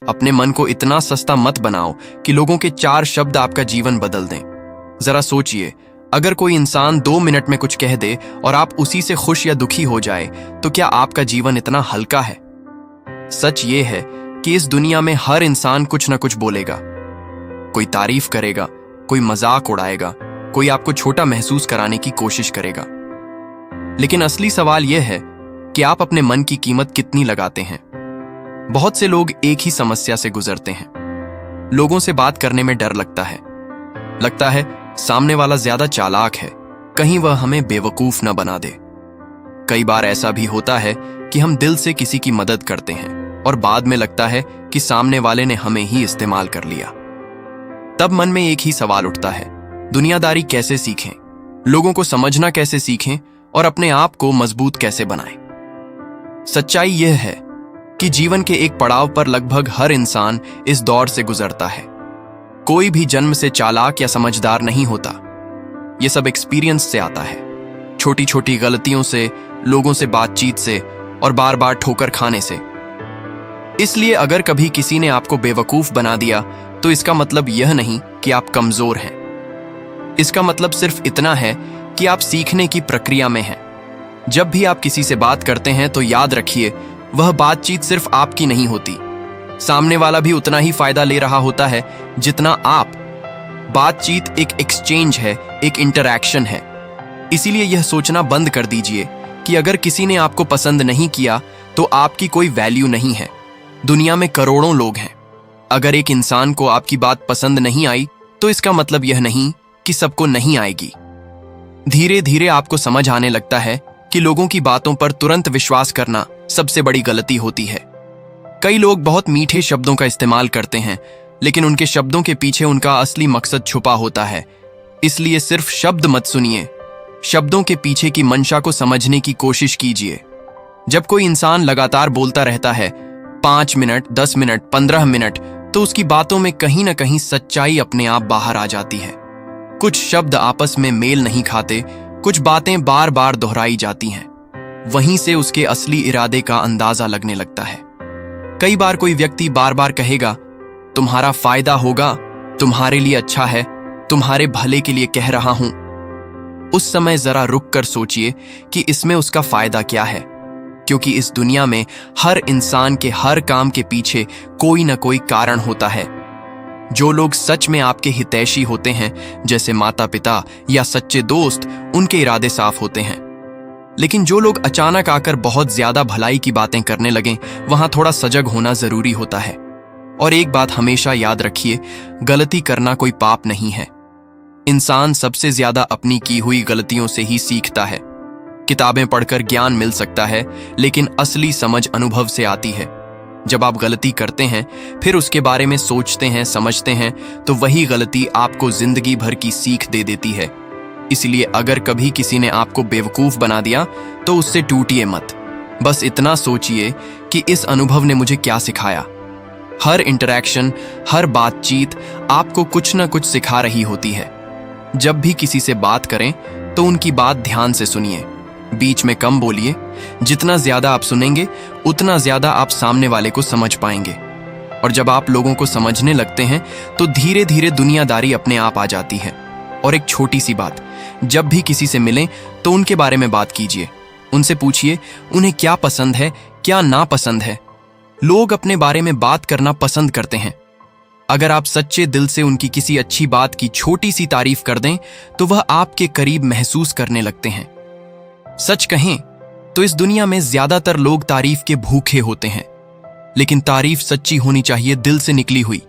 अपने मन को इतना सस्ता मत बनाओ कि लोगों के 4 शब्द आपका जीवन बदल दें। जरा सोचिए, अगर कोई इंसान 2 मिनट में कुछ कह दे और आप उसी से खुश या दुखी हो जाए, तो क्या आपका जीवन इतना हल्का है? सच ये है कि इस दुनिया में हर इंसान कुछ ना कुछ बोलेगा। कोई तारीफ करेगा, कोई मजाक उड़ाएगा, कोई आपको छोटा महसूस कराने की कोशिश करेगा। लेकिन असली सवाल यह है कि आप अपने मन की कीमत कितनी लगाते हैं। बहुत से लोग एक ही समस्या से गुजरते हैं। लोगों से बात करने में डर लगता है सामने वाला ज्यादा चालाक है, कहीं वह हमें बेवकूफ न बना दे। कई बार ऐसा भी होता है कि हम दिल से किसी की मदद करते हैं और बाद में लगता है कि सामने वाले ने हमें ही इस्तेमाल कर लिया। तब मन में एक ही सवाल उठता है, दुनियादारी कैसे सीखें, लोगों को समझना कैसे सीखें और अपने आप को मजबूत कैसे बनाएं। सच्चाई यह है कि जीवन के एक पड़ाव पर लगभग हर इंसान इस दौर से गुजरता है। कोई भी जन्म से चालाक या समझदार नहीं होता। यह सब एक्सपीरियंस से आता है, छोटी छोटी गलतियों से, लोगों से बातचीत से और बार बार ठोकर खाने से। इसलिए अगर कभी किसी ने आपको बेवकूफ बना दिया, तो इसका मतलब यह नहीं कि आप कमजोर हैं। इसका मतलब सिर्फ इतना है कि आप सीखने की प्रक्रिया में हैं। जब भी आप किसी से बात करते हैं तो याद रखिए, वह बातचीत सिर्फ आपकी नहीं होती। सामने वाला भी उतना ही फायदा ले रहा होता है जितना आप। बातचीत एक एक्सचेंज है, एक इंटरैक्शन है। इसीलिए यह सोचना बंद कर दीजिए कि अगर किसी ने आपको पसंद नहीं किया तो आपकी कोई वैल्यू नहीं है। दुनिया में करोड़ों लोग हैं। अगर एक इंसान को आपकी बात पसंद नहीं आई, तो इसका मतलब यह नहीं कि सबको नहीं आएगी। धीरे धीरे आपको समझ आने लगता है कि लोगों की बातों पर तुरंत विश्वास करना सबसे बड़ी गलती होती है। कई लोग बहुत मीठे शब्दों का इस्तेमाल करते हैं, लेकिन उनके शब्दों के पीछे उनका असली मकसद छुपा होता है। इसलिए सिर्फ शब्द मत सुनिए, शब्दों के पीछे की मंशा को समझने की कोशिश कीजिए। जब कोई इंसान लगातार बोलता रहता है, 5 मिनट, 10 मिनट, 15 मिनट, तो उसकी बातों में कहीं ना कहीं सच्चाई अपने आप बाहर आ जाती है। कुछ शब्द आपस में मेल नहीं खाते, कुछ बातें बार बार दोहराई जाती हैं। वहीं से उसके असली इरादे का अंदाजा लगने लगता है। कई बार कोई व्यक्ति बार बार कहेगा, तुम्हारा फायदा होगा, तुम्हारे लिए अच्छा है, तुम्हारे भले के लिए कह रहा हूं। उस समय जरा रुक कर सोचिए कि इसमें उसका फायदा क्या है, क्योंकि इस दुनिया में हर इंसान के हर काम के पीछे कोई ना कोई कारण होता है। जो लोग सच में आपके हितैषी होते हैं, जैसे माता पिता या सच्चे दोस्त, उनके इरादे साफ होते हैं। लेकिन जो लोग अचानक आकर बहुत ज्यादा भलाई की बातें करने लगें, वहां थोड़ा सजग होना जरूरी होता है। और एक बात हमेशा याद रखिए, गलती करना कोई पाप नहीं है। इंसान सबसे ज्यादा अपनी की हुई गलतियों से ही सीखता है। किताबें पढ़कर ज्ञान मिल सकता है, लेकिन असली समझ अनुभव से आती है। जब आप गलती करते हैं, फिर उसके बारे में सोचते हैं, समझते हैं, तो वही गलती आपको जिंदगी भर की सीख दे देती है। इसलिए अगर कभी किसी ने आपको बेवकूफ बना दिया, तो उससे टूटिए मत। बस इतना सोचिए कि इस अनुभव ने मुझे क्या सिखाया। हर इंटरैक्शन, हर बातचीत आपको कुछ ना कुछ सिखा रही होती है। जब भी किसी से बात करें, तो उनकी बात ध्यान से सुनिए, बीच में कम बोलिए। जितना ज्यादा आप सुनेंगे, उतना ज्यादा आप सामने वाले को समझ पाएंगे। और जब आप लोगों को समझने लगते हैं, तो धीरे धीरे दुनियादारी अपने आप आ जाती है। और एक छोटी सी बात, जब भी किसी से मिलें, तो उनके बारे में बात कीजिए। उनसे पूछिए उन्हें क्या पसंद है, क्या नापसंद है। लोग अपने बारे में बात करना पसंद करते हैं। अगर आप सच्चे दिल से उनकी किसी अच्छी बात की छोटी सी तारीफ कर दें, तो वह आपके करीब महसूस करने लगते हैं। सच कहें तो इस दुनिया में ज्यादातर लोग तारीफ के भूखे होते हैं, लेकिन तारीफ सच्ची होनी चाहिए, दिल से निकली हुई।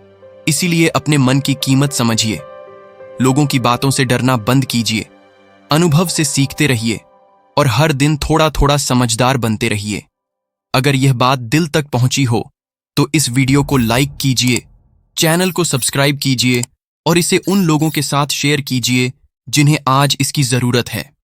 इसीलिए अपने मन की कीमत समझिए। लोगों की बातों से डरना बंद कीजिए। अनुभव से सीखते रहिए और हर दिन थोड़ा थोड़ा समझदार बनते रहिए। अगर यह बात दिल तक पहुंची हो, तो इस वीडियो को लाइक कीजिए, चैनल को सब्सक्राइब कीजिए और इसे उन लोगों के साथ शेयर कीजिए जिन्हें आज इसकी जरूरत है।